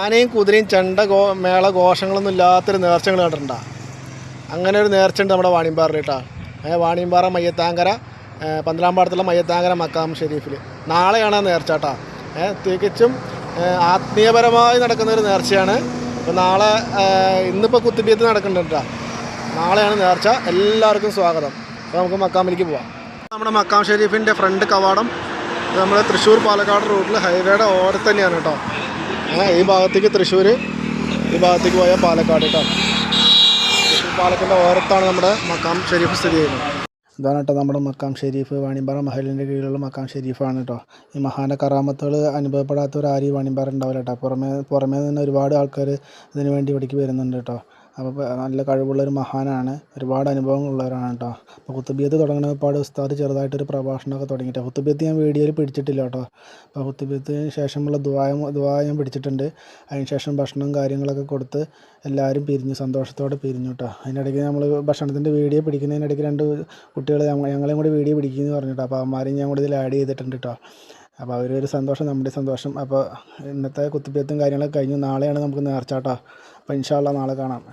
ആനയും കുതിരയും ചെണ്ട മേള ഘോഷങ്ങളൊന്നും ഇല്ലാത്തൊരു നേർച്ചകൾ കണ്ടിട്ടുണ്ടോ? അങ്ങനെ ഒരു നേർച്ച ഉണ്ട് നമ്മുടെ വാണിയമ്പാറയിൽ കേട്ടോ. വാണിയമ്പാറ മയ്യത്താങ്കര പന്തലാമ്പാടത്തുള്ള മയ്യത്താങ്കര മക്കാം ഷെരീഫിൽ നാളെയാണ് ആ നേർച്ച കേട്ടോ. തികച്ചും ആത്മീയപരമായി നടക്കുന്നൊരു നേർച്ചയാണ്. ഇപ്പോൾ നാളെ ഇന്നിപ്പോൾ കുത്തുബിയത്ത് നടക്കുന്നുണ്ട് കേട്ടോ. നാളെയാണ് നേർച്ച. എല്ലാവർക്കും സ്വാഗതം. അപ്പോൾ നമുക്ക് മക്കാമിലേക്ക് പോവാം. നമ്മുടെ മക്കാം ഷെരീഫിൻ്റെ ഫ്രണ്ട് കവാടം നമ്മൾ തൃശ്ശൂർ പാലക്കാട് റൂട്ടിൽ ഹൈവേയുടെ ഓരത്ത് തന്നെയാണ് കേട്ടോ. ഈ ഭാഗത്തേക്ക് തൃശ്ശൂർ, ഈ ഭാഗത്തേക്ക് പോയാൽ പാലക്കാട് കേട്ടോ. തൃശ്ശൂർ പാലക്കാടിൻ്റെ ഓരത്താണ് നമ്മുടെ മക്കാം ഷെരീഫ് സ്ഥിതി ചെയ്യുന്നത്. ഇതാണ് കേട്ടോ നമ്മുടെ മക്കാം ഷെരീഫ്. വാണിയമ്പാറ മഹലിൻ്റെ കീഴിലുള്ള മക്കാം ഷെരീഫാണ് കേട്ടോ. ഈ മഹാന കറാമത്തുകൾ അനുഭവപ്പെടാത്തവരാരും ഈ വാണിയമ്പാറ ഉണ്ടാവില്ല കേട്ടോ. പുറമേ നിന്ന് ഒരുപാട് ആൾക്കാർ ഇതിനു വേണ്ടി ഇവിടേക്ക് വരുന്നുണ്ട് കേട്ടോ. അപ്പോൾ നല്ല കഴിവുള്ളൊരു മഹാനാണ്, ഒരുപാട് അനുഭവങ്ങളുള്ളവരാണ് കേട്ടോ. അപ്പോൾ കുത്തുബിയത്ത് തുടങ്ങുന്നപാട് ഉസ്താദ് ചെറുതായിട്ടൊരു പ്രഭാഷണമൊക്കെ തുടങ്ങിയിട്ട്, കുത്തുബിയത്ത് ഞാൻ വീഡിയോയിൽ പിടിച്ചിട്ടില്ല കേട്ടോ. അപ്പോൾ കുത്തുബിയത്തിന് ശേഷമുള്ള ദുആ ഞാൻ പിടിച്ചിട്ടുണ്ട്. അതിന് ശേഷം ഭക്ഷണവും കാര്യങ്ങളൊക്കെ കൊടുത്ത് എല്ലാവരും പിരിഞ്ഞു, സന്തോഷത്തോടെ പിരിഞ്ഞു കേട്ടോ. അതിനിടയ്ക്ക് നമ്മൾ ഭക്ഷണത്തിൻ്റെ വീഡിയോ പിടിക്കുന്നതിനിടയ്ക്ക് രണ്ട് കുട്ടികൾ ഞങ്ങളെയും കൂടി വീഡിയോ പിടിക്കുമെന്ന് പറഞ്ഞിട്ടോ. അപ്പോൾ അവന്മാരെയും ഞാൻ കൂടി ഇതിൽ ആഡ് ചെയ്തിട്ടുണ്ട് കേട്ടോ. അപ്പോൾ അവരൊരു സന്തോഷം, നമ്മുടെ സന്തോഷം. അപ്പോൾ ഇന്നത്തെ കുത്തുബിയത്തും കാര്യങ്ങളൊക്കെ കഴിഞ്ഞു. നാളെയാണ് നമുക്ക് നേർച്ച കേട്ടോ. അപ്പോൾ ഇൻഷാ അല്ലാഹ് നാളെ കാണാം.